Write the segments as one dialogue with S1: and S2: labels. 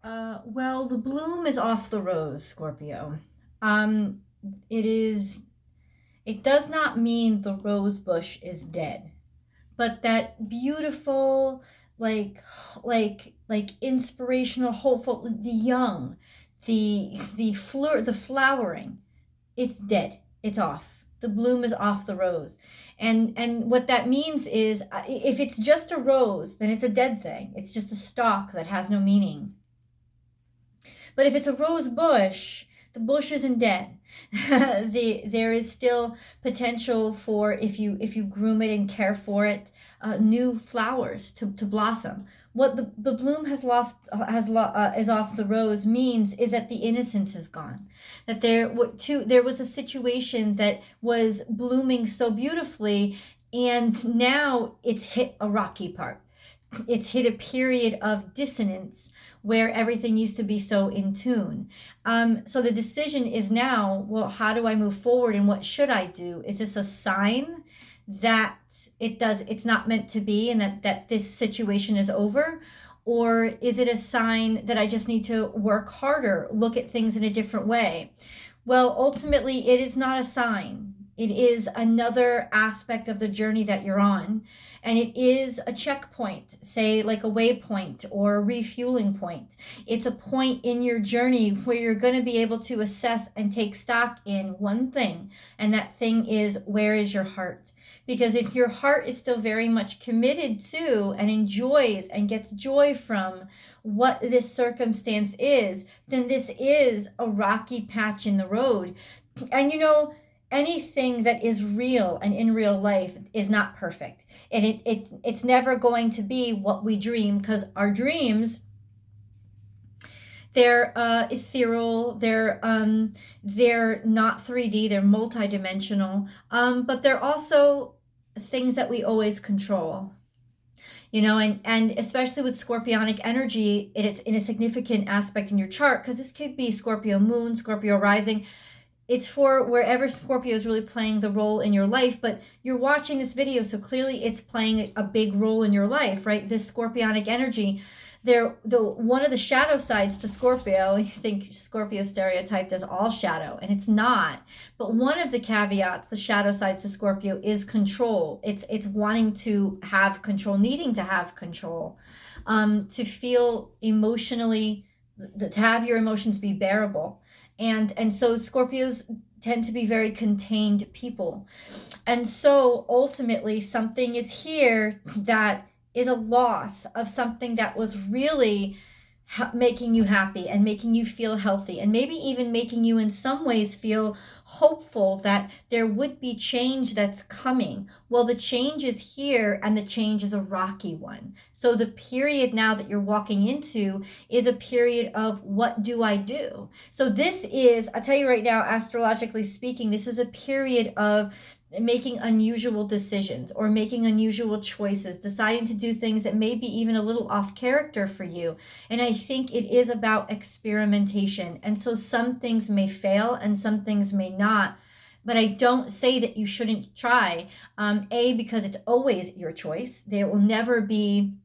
S1: Well, the bloom is off the rose, Scorpio. Um, it is, it does not mean the rose bush is dead, but that beautiful, like, like inspirational, hopeful, the young, the flowering, it's dead. It's off. The bloom is off the rose. And what that means is if it's just a rose, then it's a dead thing. It's just a stalk that has no meaning. But if it's a rose bush, the bush isn't dead. There is still potential for, if you groom it and care for it, new flowers to blossom. What the bloom is off the rose means is that the innocence is gone. That there was a situation that was blooming so beautifully, and now it's hit a rocky part. It's hit a period of dissonance where everything used to be so in tune. So the decision is now, well, how do I move forward and what should I do? Is this a sign that it's not meant to be, and that this situation is over? Or is it a sign that I just need to work harder, look at things in a different way? Well, ultimately, it is not a sign. It is another aspect of the journey that you're on. And it is a checkpoint, say like a waypoint or a refueling point. It's a point in your journey where you're going to be able to assess and take stock in one thing. And that thing is, where is your heart? Because if your heart is still very much committed to and enjoys and gets joy from what this circumstance is, then this is a rocky patch in the road. And anything that is real and in real life is not perfect. And it's never going to be what we dream, because our dreams, they're ethereal, they're not 3D, they're multidimensional, but they're also things that we always control. And especially with scorpionic energy, it's in a significant aspect in your chart, because this could be Scorpio moon, Scorpio rising. It's for wherever Scorpio is really playing the role in your life, but you're watching this video, so clearly it's playing a big role in your life, right? This scorpionic energy. One of the shadow sides to Scorpio, you think Scorpio stereotyped as all shadow, and it's not. But one of the caveats, the shadow sides to Scorpio, is control. It's wanting to have control, needing to have control, to feel emotionally, to have your emotions be bearable. And so Scorpios tend to be very contained people. And so ultimately something is here that is a loss of something that was really making you happy and making you feel healthy, and maybe even making you in some ways feel hopeful that there would be change that's coming. Well, the change is here, and the change is a rocky one. So the period now that you're walking into is a period of, what do I do? So this is, I'll tell you right now, astrologically speaking, this is a period of making unusual decisions or making unusual choices, deciding to do things that may be even a little off character for you. And I think it is about experimentation. And so some things may fail and some things may not. But I don't say that you shouldn't try. Because it's always your choice. It will never be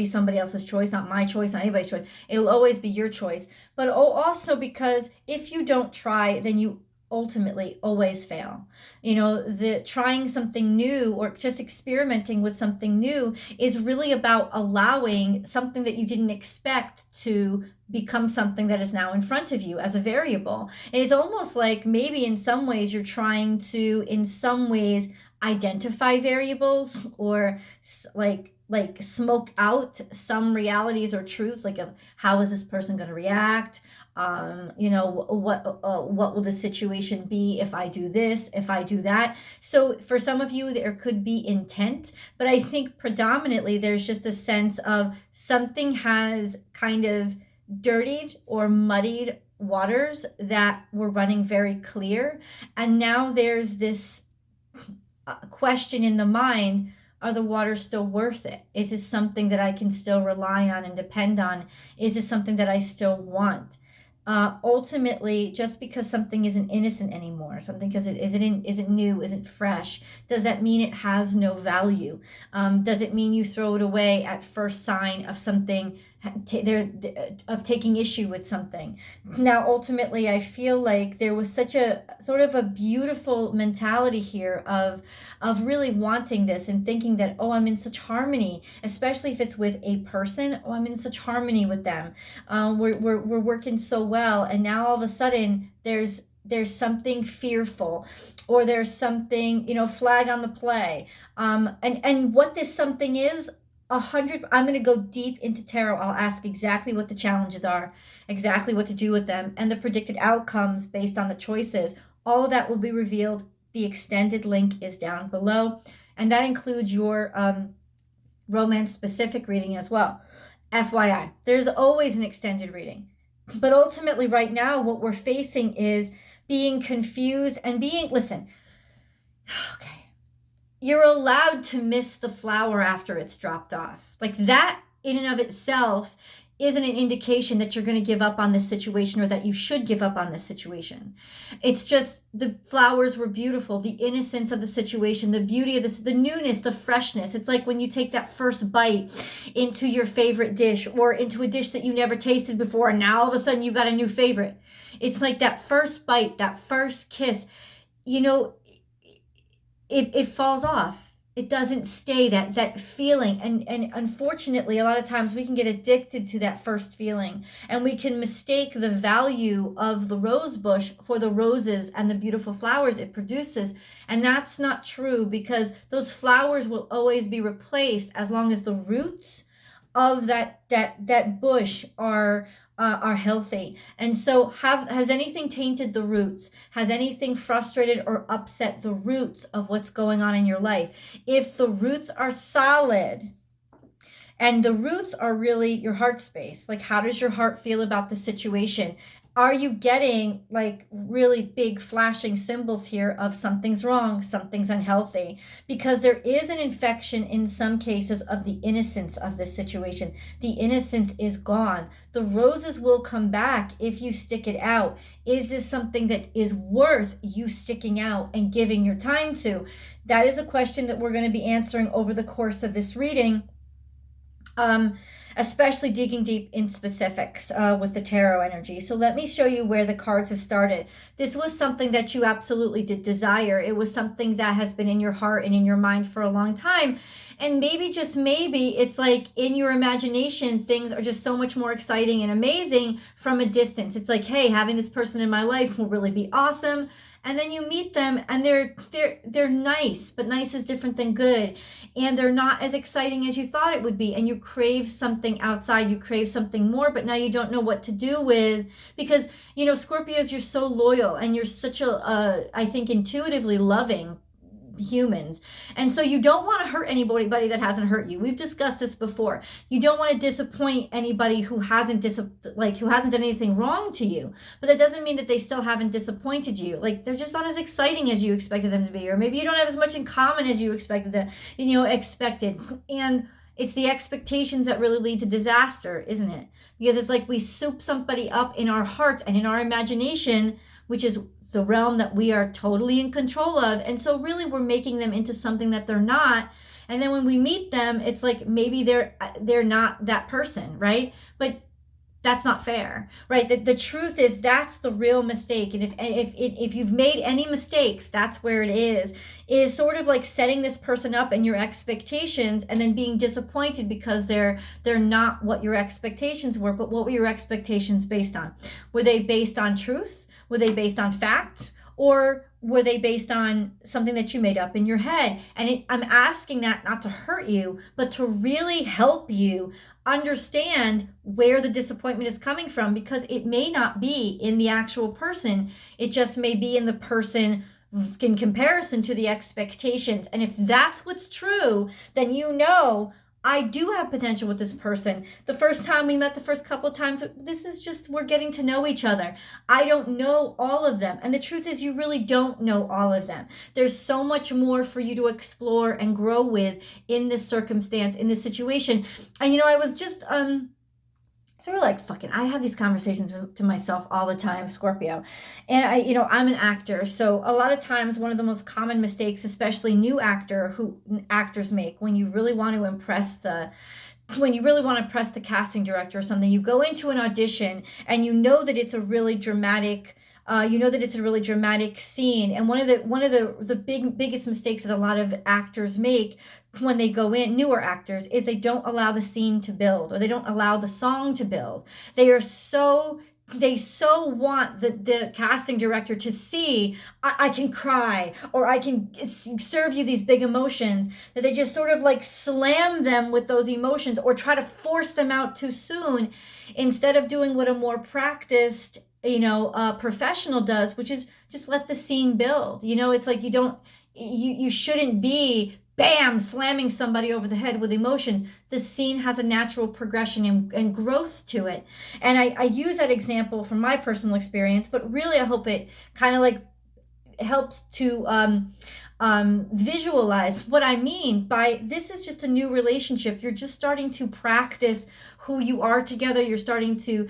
S1: somebody else's choice, not my choice, not anybody's choice. It'll always be your choice. But also because if you don't try, then you ultimately always fail. The trying something new or just experimenting with something new is really about allowing something that you didn't expect to become something that is now in front of you as a variable. And it's almost like maybe in some ways you're trying to, in some ways, identify variables, or like smoke out some realities or truths, like of how is this person going to react, what will the situation be if I do this, if I do that. So for some of you there could be intent, but I think predominantly there's just a sense of something has kind of dirtied or muddied waters that were running very clear, and now there's this question in the mind: are the waters still worth it? Is this something that I can still rely on and depend on? Is this something that I still want? Ultimately, just because something isn't innocent anymore, something because it isn't new, isn't fresh, does that mean it has no value? Does it mean you throw it away at first sign of something of taking issue with something. Now, ultimately, I feel like there was such a sort of a beautiful mentality here of really wanting this and thinking that, oh, I'm in such harmony, especially if it's with a person. Oh, I'm in such harmony with them. We're working so well, and now all of a sudden there's something fearful, or there's something, flag on the play. And what this something is, I'm going to go deep into tarot. I'll ask exactly what the challenges are, exactly what to do with them, and the predicted outcomes based on the choices. All of that will be revealed. The extended link is down below, and that includes your romance specific reading as well. FYI, there's always an extended reading. But ultimately, right now, what we're facing is being confused and listen, okay, you're allowed to miss the flower after it's dropped off. Like, that in and of itself isn't an indication that you're going to give up on this situation, or that you should give up on this situation. It's just the flowers were beautiful, the innocence of the situation, the beauty of this, the newness, the freshness. It's like when you take that first bite into your favorite dish, or into a dish that you never tasted before, and now all of a sudden you got a new favorite. It's like that first bite, that first kiss, it falls off. It doesn't stay, that feeling. And unfortunately, a lot of times we can get addicted to that first feeling, and we can mistake the value of the rose bush for the roses and the beautiful flowers it produces. And that's not true, because those flowers will always be replaced as long as the roots of that bush are healthy. And so has anything tainted the roots? Has anything frustrated or upset the roots of what's going on in your life? If the roots are solid, and the roots are really your heart space, like, how does your heart feel about the situation? Are you getting like really big flashing symbols here of something's wrong, something's unhealthy? Because there is an infection in some cases of the innocence of this situation. The innocence is gone. The roses will come back if you stick it out. Is this something that is worth you sticking out and giving your time to? That is a question that we're going to be answering over the course of this reading. Especially digging deep in specifics with the tarot energy. So let me show you where the cards have started. This was something that you absolutely did desire. It was something that has been in your heart and in your mind for a long time. And maybe, just maybe, it's like in your imagination, things are just so much more exciting and amazing from a distance. It's like, hey, having this person in my life will really be awesome. And then you meet them, and they're nice, but nice is different than good. And they're not as exciting as you thought it would be. And you crave something outside, you crave something more, but now you don't know what to do with, because, Scorpios, you're so loyal, and you're such I think, intuitively loving humans. And so you don't want to hurt anybody that hasn't hurt you. We've discussed this before. You don't want to disappoint anybody who hasn't done anything wrong to you. But that doesn't mean that they still haven't disappointed you. Like, they're just not as exciting as you expected them to be, or maybe you don't have as much in common as you expected. And it's the expectations that really lead to disaster, isn't it? Because it's like we soup somebody up in our hearts and in our imagination, which is the realm that we are totally in control of. And so really we're making them into something that they're not. And then when we meet them, it's like maybe they're not that person, right? But that's not fair, right? The truth is, that's the real mistake. And if you've made any mistakes, that's where it is sort of like setting this person up and your expectations, and then being disappointed because they're not what your expectations were. But what were your expectations based on? Were they based on truth? Were they based on fact? Or were they based on something that you made up in your head? And I'm asking that not to hurt you, but to really help you understand where the disappointment is coming from, because it may not be in the actual person. It just may be in the person in comparison to the expectations. And if that's what's true, then I do have potential with this person. The first time we met, the first couple of times, this is just, we're getting to know each other. I don't know all of them. And the truth is, you really don't know all of them. There's so much more for you to explore and grow with in this circumstance, in this situation. And, I was just, sort of like, fucking, I have these conversations to myself all the time, Scorpio. And I'm an actor. So a lot of times, one of the most common mistakes, especially new actors make when you really want to impress the when you really want to impress the casting director or something, you go into an audition and you know that it's a really dramatic scene. And one of the biggest mistakes that a lot of actors make when they go in, newer actors, is they don't allow the scene to build, or they don't allow the song to build. They so want the casting director to see, I can cry, or I can serve you these big emotions, that they just sort of like slam them with those emotions or try to force them out too soon, instead of doing what a more practiced, professional does, which is just let the scene build. It's like you shouldn't be bam slamming somebody over the head with emotions. The scene has a natural progression and growth to it. And I use that example from my personal experience, but really I hope it kind of like helps to visualize what I mean by, this is just a new relationship. You're just starting to practice who you are together. You're starting to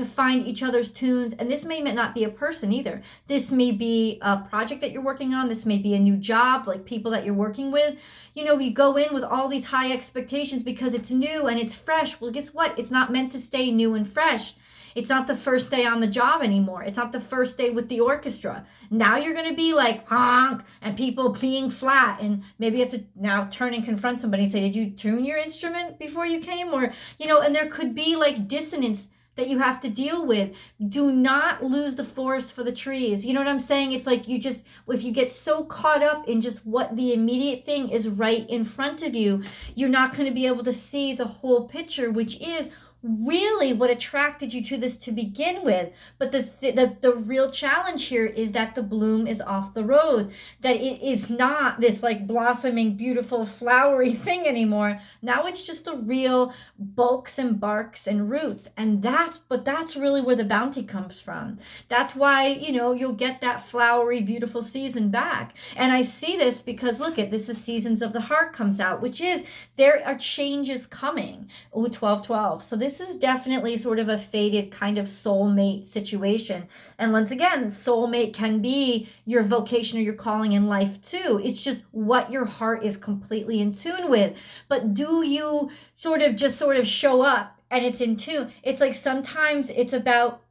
S1: find each other's tunes. And this may not be a person either. This may be a project that you're working on. This may be a new job, like people that you're working with. You go in with all these high expectations because it's new and it's fresh. Well, guess what? It's not meant to stay new and fresh. It's not the first day on the job anymore. It's not the first day with the orchestra. Now you're going to be like honk and people being flat, and maybe you have to now turn and confront somebody and say, did you tune your instrument before you came? Or, and there could be like dissonance that you have to deal with. Do not lose the forest for the trees. You know what I'm saying? It's like if you get so caught up in just what the immediate thing is right in front of you, you're not going to be able to see the whole picture, which is really what attracted you to this to begin with. But the real challenge here is that the bloom is off the rose, that it is not this like blossoming, beautiful, flowery thing anymore. Now it's just the real bulks and barks and roots. And that's really where the bounty comes from. That's why, you'll get that flowery, beautiful season back. And I see this because look at this, is Seasons of the Heart comes out, which is there are changes coming with 12/12. So this is definitely sort of a fated kind of soulmate situation. And once again, soulmate can be your vocation or your calling in life too. It's just what your heart is completely in tune with. But do you sort of show up and it's in tune? It's like sometimes it's about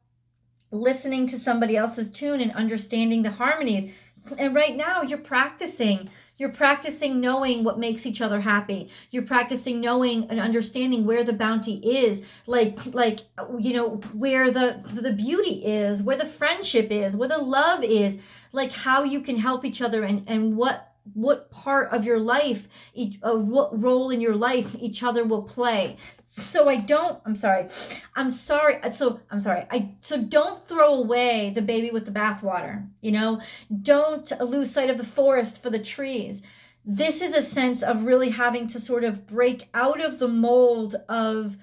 S1: listening to somebody else's tune and understanding the harmonies. And right now you're practicing knowing what makes each other happy. You're practicing knowing and understanding where the bounty is, like where the beauty is, where the friendship is, where the love is, like how you can help each other, and what part of your life, what role in your life each other will play. So don't throw away the baby with the bathwater. Don't lose sight of the forest for the trees. This is a sense of really having to sort of break out of the mold of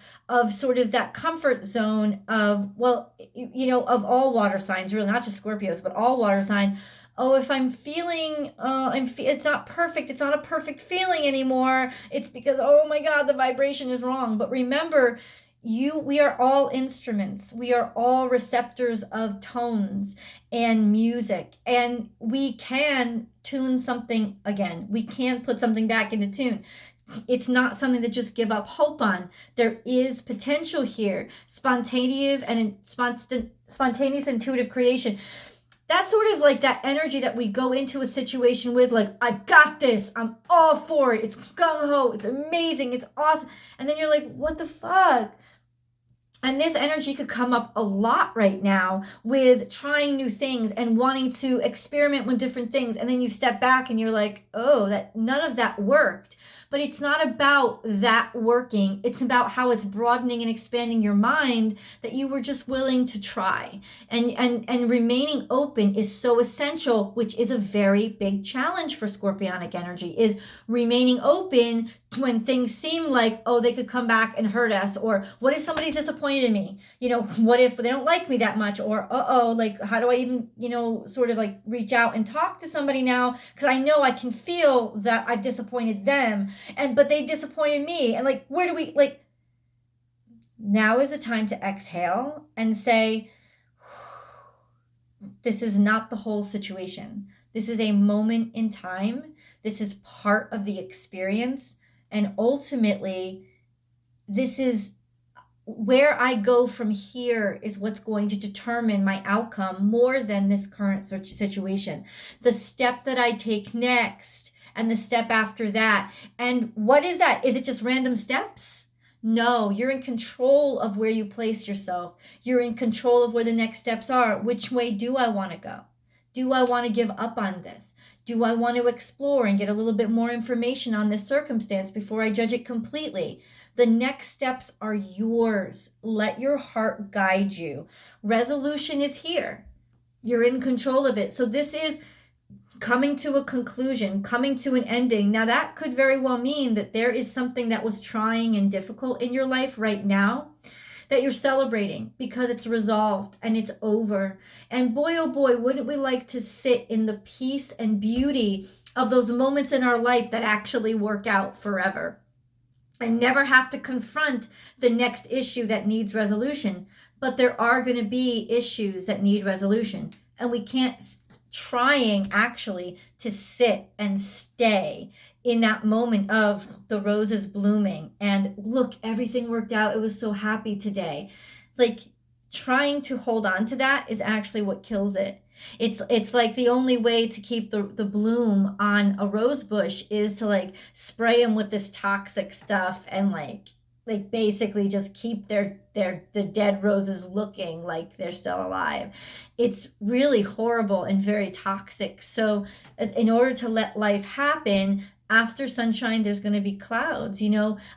S1: sort of that comfort zone of, of all water signs, really, not just Scorpios, but all water signs. Oh, if I'm feeling, it's not perfect. It's not a perfect feeling anymore. It's because, oh my God, the vibration is wrong. But remember, we are all instruments. We are all receptors of tones and music, and we can tune something again. We can put something back into tune. It's not something to just give up hope on. There is potential here. Spontaneous intuitive creation. That's sort of like that energy that we go into a situation with, like, I got this, I'm all for it, it's gung-ho, it's amazing, it's awesome. And then you're like, what the fuck? And this energy could come up a lot right now with trying new things and wanting to experiment with different things. And then you step back and you're like, oh, none of that worked. But it's not about that working. It's about how it's broadening and expanding your mind, that you were just willing to try. And remaining open is so essential, which is a very big challenge for Scorpionic energy, is remaining open when things seem like, oh, they could come back and hurt us. Or what if somebody's disappointed in me? What if they don't like me that much? Or, like, how do I even, sort of like reach out and talk to somebody now? Because I know I can feel that I've disappointed them. But they disappointed me. And like, where do we, like, now is the time to exhale and say, this is not the whole situation. This is a moment in time. This is part of the experience. And ultimately, this is where I go from here is what's going to determine my outcome more than this current situation. The step that I take next and the step after that. And what is that? Is it just random steps? No, you're in control of where you place yourself. You're in control of where the next steps are. Which way do I want to go? Do I want to give up on this? Do I want to explore and get a little bit more information on this circumstance before I judge it completely? The next steps are yours. Let your heart guide you. Resolution is here. You're in control of it. So this is coming to a conclusion, coming to an ending. Now, that could very well mean that there is something that was trying and difficult in your life right now that you're celebrating because it's resolved and it's over. And boy, oh boy, wouldn't we like to sit in the peace and beauty of those moments in our life that actually work out forever and never have to confront the next issue that needs resolution. But there are going to be issues that need resolution, and we can't trying actually to sit and stay in that moment of the roses blooming and look, everything worked out, it was so happy today. Like, trying to hold on to that is actually what kills it. It's like the only way to keep the bloom on a rose bush is to like spray them with this toxic stuff and like basically just keep the dead roses looking like they're still alive. It's really horrible and very toxic. So in order to let life happen, after sunshine, there's going to be clouds,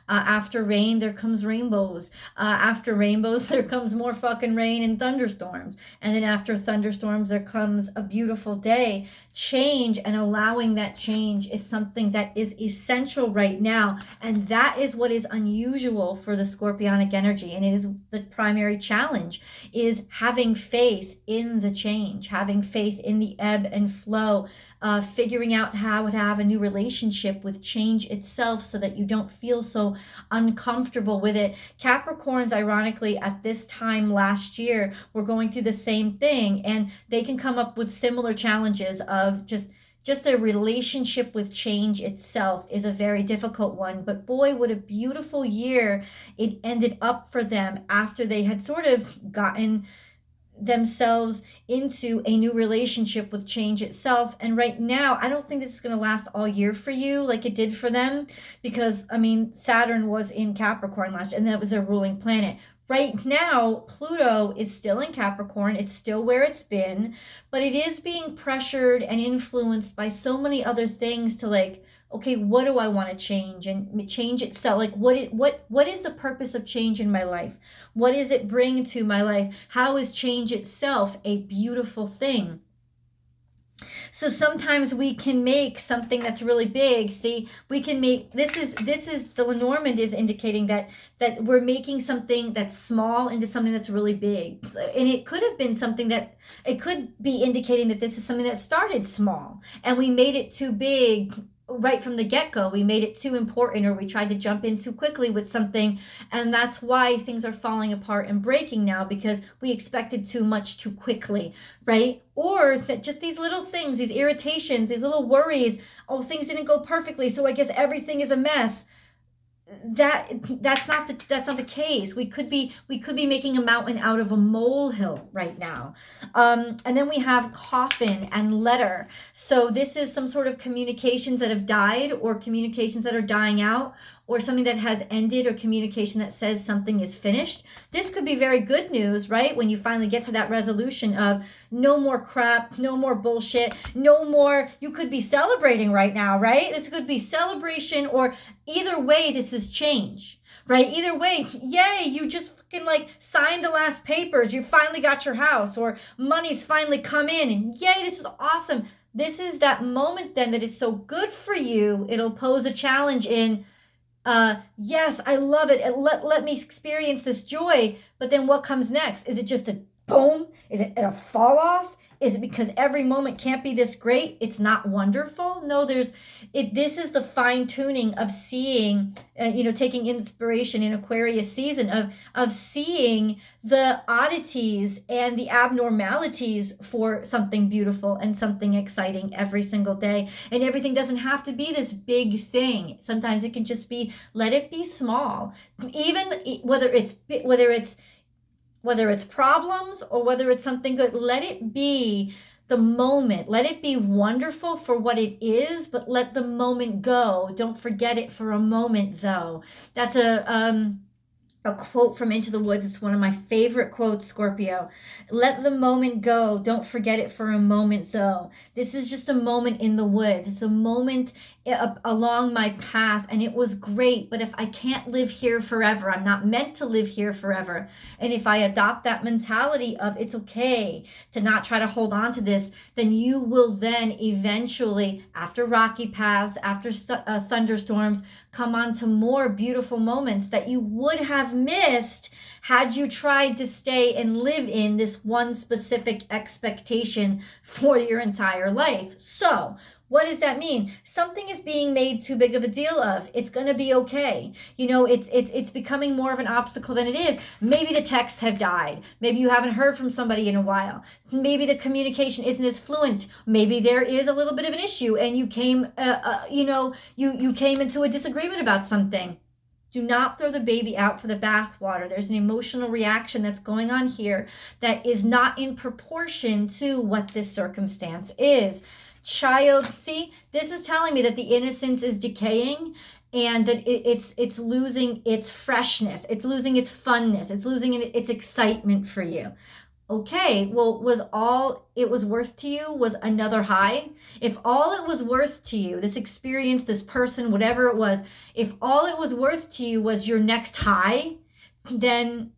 S1: after rain, there comes rainbows. After rainbows, there comes more fucking rain and thunderstorms. And then after thunderstorms, there comes a beautiful day. Change and allowing that change is something that is essential right now. And that is what is unusual for the Scorpionic energy. And it is the primary challenge, is having faith in the change, having faith in the ebb and flow, figuring out how to have a new relationship with change itself so that you don't feel so uncomfortable with it. Capricorns, ironically, at this time last year, were going through the same thing, and they can come up with similar challenges of just their relationship with change itself is a very difficult one. But boy, what a beautiful year it ended up for them after they had sort of gotten themselves into a new relationship with change itself. And right now, I don't think this is going to last all year for you like it did for them, because Saturn was in Capricorn last year and that was their ruling planet. Right now, Pluto is still in Capricorn. It's still where it's been, but it is being pressured and influenced by so many other things to like, okay, what do I want to change? And change itself, like what is the purpose of change in my life? What does it bring to my life? How is change itself a beautiful thing? So sometimes we can make something that's really big. See, we can make, this is the Lenormand is indicating that we're making something that's small into something that's really big. And it could have been something that, it could be indicating that this is something that started small and we made it too big right from the get-go. We made it too important, or we tried to jump in too quickly with something, and that's why things are falling apart and breaking now, because we expected too much too quickly, right? Or that just these little things, these irritations, these little worries, oh, things didn't go perfectly, so I guess everything is a mess. That's not the case. We could be making a mountain out of a molehill right now. And then we have coffin and letter. So this is some sort of communications that have died, or communications that are dying out, or something that has ended, or communication that says something is finished. This could be very good news, right? When you finally get to that resolution of no more crap, no more bullshit, no more, you could be celebrating right now, right? This could be celebration, or either way, this is change, right? Either way, yay, you just fucking like signed the last papers, you finally got your house, or money's finally come in, and yay, this is awesome. This is that moment then that is so good for you. It'll pose a challenge in, yes, I love it. Let me experience this joy. But then what comes next? Is it just a boom? Is it a fall off? is it because every moment can't be this great? It's not wonderful? No, this is the fine tuning of seeing, taking inspiration in Aquarius season of seeing the oddities and the abnormalities for something beautiful and something exciting every single day. And everything doesn't have to be this big thing. Sometimes it can just be, let it be small. Even whether it's problems or whether it's something good, let it be the moment. Let it be wonderful for what it is, but let the moment go. Don't forget it for a moment, though. That's a quote from Into the Woods. It's one of my favorite quotes, Scorpio. Let the moment go. Don't forget it for a moment, though. This is just a moment in the woods. It's a moment along my path, and it was great. But if I can't live here forever, I'm not meant to live here forever. And if I adopt that mentality of it's okay to not try to hold on to this, then you will then eventually, after rocky paths, after thunderstorms, come on to more beautiful moments that you would have missed had you tried to stay and live in this one specific expectation for your entire life. So, what does that mean? Something is being made too big of a deal of. It's going to be okay. It's becoming more of an obstacle than it is. Maybe the texts have died. Maybe you haven't heard from somebody in a while. Maybe the communication isn't as fluent. Maybe there is a little bit of an issue and you came you came into a disagreement about something. Do not throw the baby out for the bathwater. There's an emotional reaction that's going on here that is not in proportion to what this circumstance is. Child, see, this is telling me that the innocence is decaying and that it's losing its freshness, it's losing its funness, it's losing its excitement for you. Okay, well, was all it was worth to you was another high? If all it was worth to you, this experience, this person, whatever it was, if all it was worth to you was your next high, then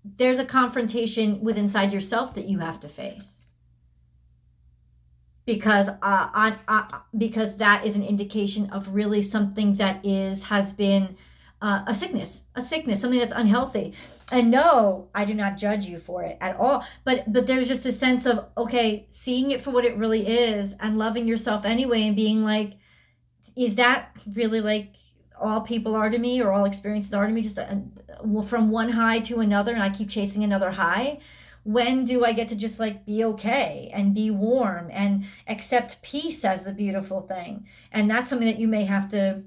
S1: there's a confrontation with inside yourself that you have to face. Because because that is an indication of really something that has been a sickness, something that's unhealthy. And no, I do not judge you for it at all. But there's just a sense of, okay, seeing it for what it really is and loving yourself anyway and being like, is that really like all people are to me or all experiences are to me? Just from one high to another and I keep chasing another high? When do I get to just like be okay and be warm and accept peace as the beautiful thing? And that's something that you may have to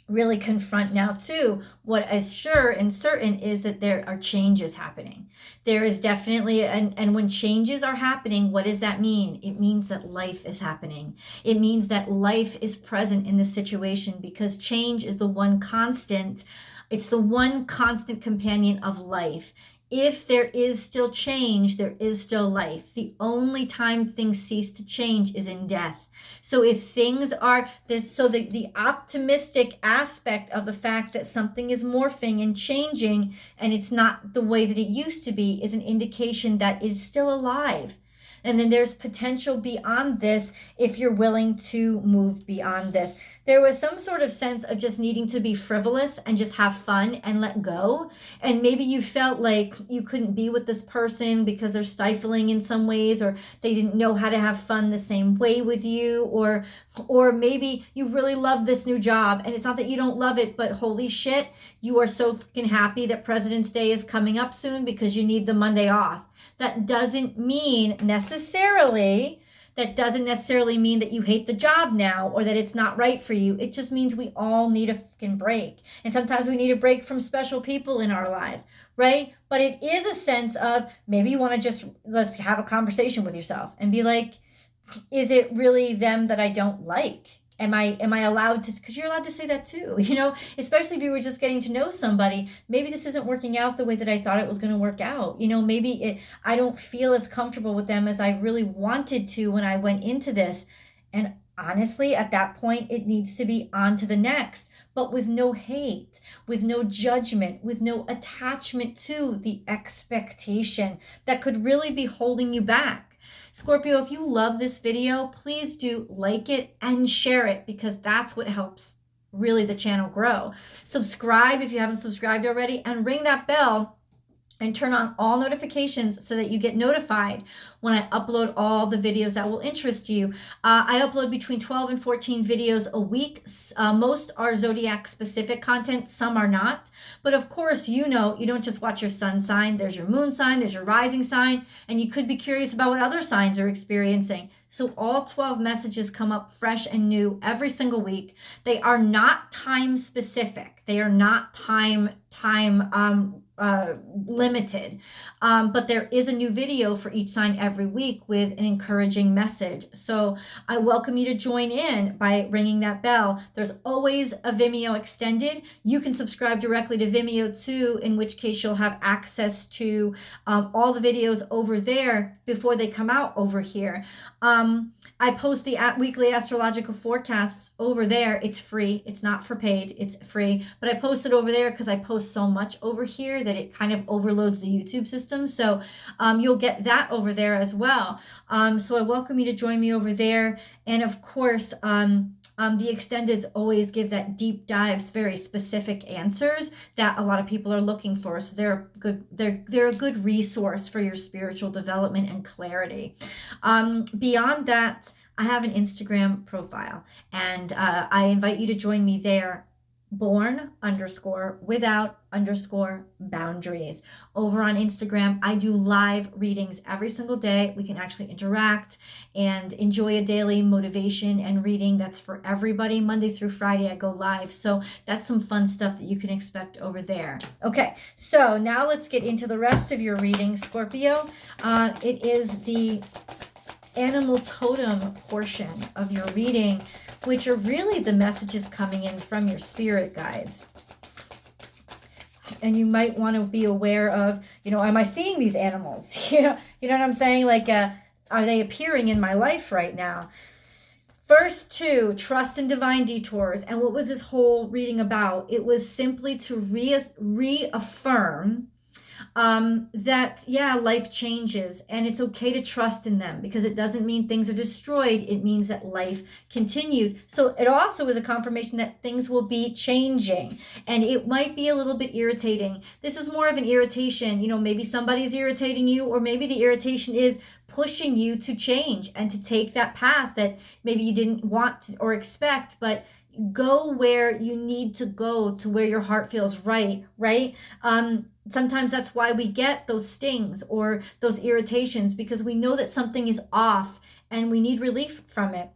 S1: really confront now too. What is sure and certain is that there are changes happening. There is definitely, and when changes are happening, what does that mean? It means that life is happening. It means that life is present in the situation because change is the one constant. It's the one constant companion of life. If there is still change, there is still life. The only time things cease to change is in death. So if things are this, so the optimistic aspect of the fact that something is morphing and changing and it's not the way that it used to be is an indication that it's still alive. And then there's potential beyond this if you're willing to move beyond this. There was some sort of sense of just needing to be frivolous and just have fun and let go. And maybe you felt like you couldn't be with this person because they're stifling in some ways, or they didn't know how to have fun the same way with you, or maybe you really love this new job and it's not that you don't love it, but holy shit, you are so fucking happy that President's Day is coming up soon because you need the Monday off. That doesn't necessarily mean that you hate the job now or that it's not right for you. It just means we all need a fucking break. And sometimes we need a break from special people in our lives, right? But it is a sense of maybe you want to let's have a conversation with yourself and be like, is it really them that I don't like? Am I allowed to, because you're allowed to say that too, especially if you were just getting to know somebody. Maybe this isn't working out the way that I thought it was going to work out. Maybe I don't feel as comfortable with them as I really wanted to when I went into this. And honestly, at that point, it needs to be on to the next, but with no hate, with no judgment, with no attachment to the expectation that could really be holding you back. Scorpio, if you love this video, please do like it and share it because that's what helps really the channel grow. Subscribe if you haven't subscribed already and ring that bell and turn on all notifications so that you get notified when I upload all the videos that will interest you. I upload between 12 and 14 videos a week. Most are zodiac specific content, some are not. But of course, you know, you don't just watch your sun sign. There's your moon sign, there's your rising sign, and you could be curious about what other signs are experiencing. So all 12 messages come up fresh and new every single week. They are not time specific. They are not time limited, but there is a new video for each sign every week with an encouraging message. So I welcome you to join in by ringing that bell. There's always a Vimeo extended. You can subscribe directly to Vimeo too, in which case you'll have access to all the videos over there before they come out over here. I post the weekly astrological forecasts over there. It's free. It's not for paid. It's free. But I post it over there because I post so much over here that it kind of overloads the YouTube system. So you'll get that over there as well. So I welcome you to join me over there. And of course, the extendeds always give that deep dives, very specific answers that a lot of people are looking for. So they're good. They're a good resource for your spiritual development and clarity. Beyond that, I have an Instagram profile, and I invite you to join me there. born_without_boundaries. Over on Instagram, I do live readings every single day. We can actually interact and enjoy a daily motivation and reading that's for everybody. Monday through Friday, I go live. So that's some fun stuff that you can expect over there. Okay, so now let's get into the rest of your reading, Scorpio. It is the animal totem portion of your reading, which are really the messages coming in from your spirit guides. And you might want to be aware of, am I seeing these animals? You know what I'm saying? Like, are they appearing in my life right now? First two, trust in divine detours. And what was this whole reading about? It was simply to reaffirm that, life changes and it's okay to trust in them, because it doesn't mean things are destroyed. It means that life continues. So it also is a confirmation that things will be changing, and it might be a little bit irritating. This is more of an irritation. Maybe somebody's irritating you, or maybe the irritation is pushing you to change and to take that path that maybe you didn't want to or expect, but go where you need to go, to where your heart feels right? Sometimes that's why we get those stings or those irritations, because we know that something is off and we need relief from it.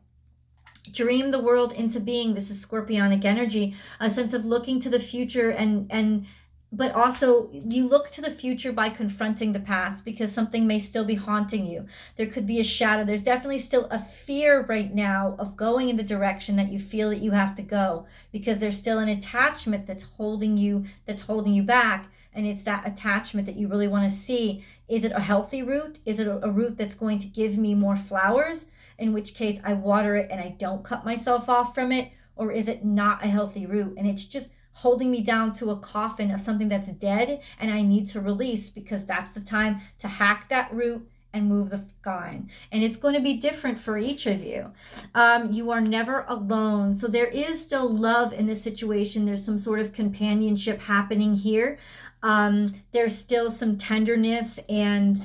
S1: Dream the world into being. This is Scorpionic energy, a sense of looking to the future, but also you look to the future by confronting the past, because something may still be haunting you. There could be a shadow. There's definitely still a fear right now of going in the direction that you feel that you have to go, because there's still an attachment that's holding you back. And it's that attachment that you really want to see. Is it a healthy root? Is it a root that's going to give me more flowers? In which case I water it and I don't cut myself off from it. Or is it not a healthy root and it's just holding me down to a coffin of something that's dead and I need to release, because that's the time to hack that root and move the vine. And it's going to be different for each of you. You are never alone. So there is still love in this situation. There's some sort of companionship happening here. There's still some tenderness, and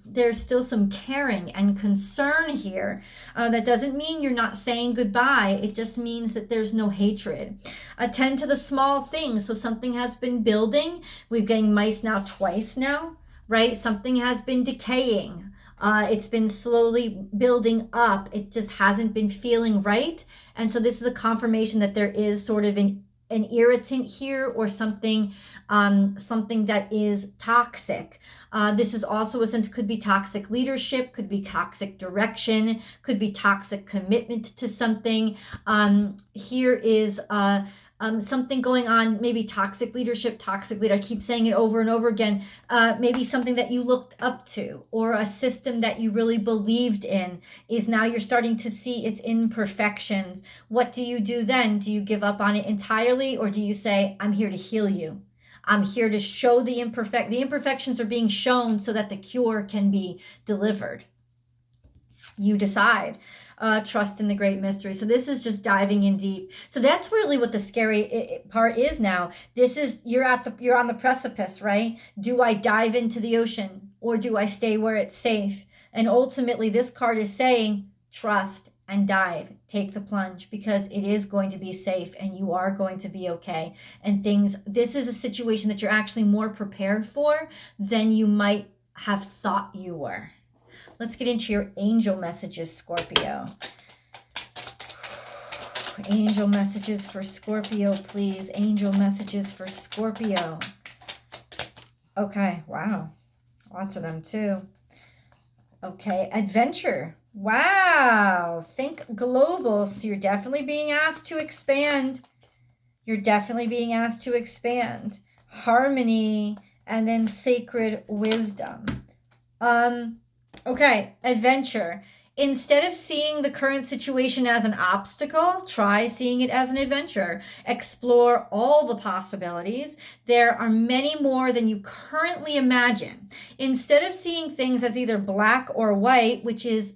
S1: there's still some caring and concern here. That doesn't mean you're not saying goodbye. It just means that there's no hatred. Attend to the small things. So something has been building. We've getting mice now twice now, right? Something has been decaying. It's been slowly building up. It just hasn't been feeling right. And so this is a confirmation that there is sort of an irritant here, or something that is toxic. This is also a sense, could be toxic leadership, could be toxic direction, could be toxic commitment to something. Here is something going on, maybe toxic leadership, toxic leader. I keep saying it over and over again. Maybe something that you looked up to, or a system that you really believed in, is now you're starting to see its imperfections. What do you do then? Do you give up on it entirely, or do you say, I'm here to heal you? I'm here to show the imperfections are being shown so that the cure can be delivered. You decide. Trust in the great mystery. So this is just diving in deep. So that's really what the scary part is now. This is, you're on the precipice, right? Do I dive into the ocean or do I stay where it's safe? And ultimately this card is saying trust and dive. Take the plunge, because it is going to be safe and you are going to be okay. And this is a situation that you're actually more prepared for than you might have thought you were. Let's get into your angel messages, Scorpio. Angel messages for Scorpio, please. Angel messages for Scorpio. Okay, wow. Lots of them too. Okay, adventure. Wow. Think global. So you're definitely being asked to expand. You're definitely being asked to expand. Harmony, and then sacred wisdom. Okay, adventure. Instead of seeing the current situation as an obstacle, try seeing it as an adventure. Explore all the possibilities. There are many more than you currently imagine. Instead of seeing things as either black or white, which is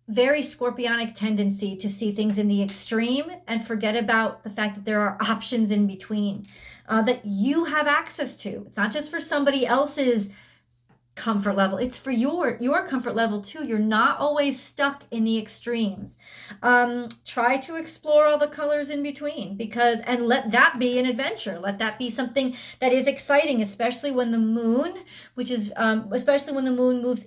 S1: very scorpionic tendency to see things in the extreme and forget about the fact that there are options in between that you have access to. It's not just for somebody else's comfort level, it's for your comfort level too. You're not always stuck in the extremes. Try to explore all the colors in between, and let that be an adventure. Let that be something that is exciting, especially when the moon, especially when the moon moves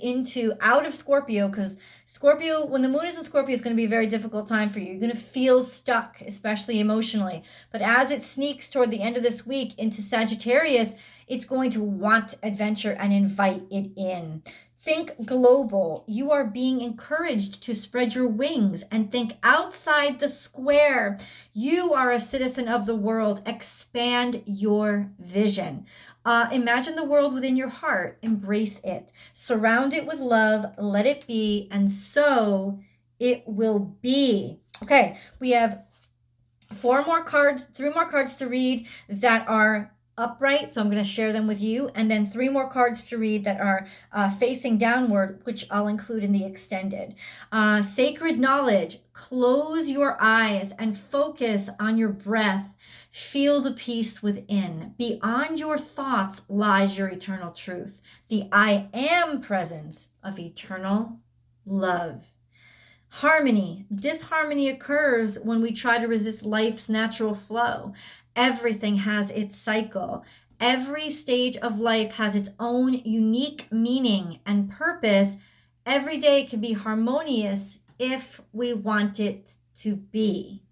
S1: out of Scorpio, because Scorpio, when the moon is in Scorpio, is going to be a very difficult time for you. You're going to feel stuck, especially emotionally. But as it sneaks toward the end of this week into Sagittarius, it's going to want adventure and invite it in. Think global. You are being encouraged to spread your wings and think outside the square. You are a citizen of the world. Expand your vision. Imagine the world within your heart. Embrace it. Surround it with love. Let it be. And so it will be. Okay, we have three more cards to read that are upright, so I'm going to share them with you, and then 3 more cards to read that are facing downward, which I'll include in the extended. Sacred knowledge. Close your eyes and focus on your breath. Feel the peace within. Beyond your thoughts lies your eternal truth, the I am presence of eternal love. Harmony. Disharmony occurs when we try to resist life's natural flow. Everything has its cycle. Every stage of life has its own unique meaning and purpose. Every day can be harmonious if we want it to be.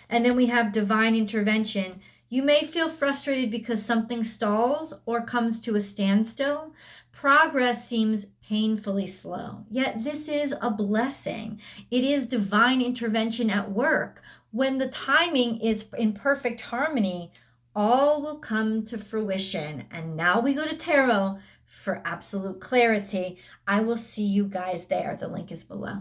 S1: And then we have divine intervention. You may feel frustrated because something stalls or comes to a standstill. Progress seems painfully slow, yet this is a blessing. It is divine intervention at work. When the timing is in perfect harmony, all will come to fruition. And now we go to tarot for absolute clarity. I will see you guys there. The link is below.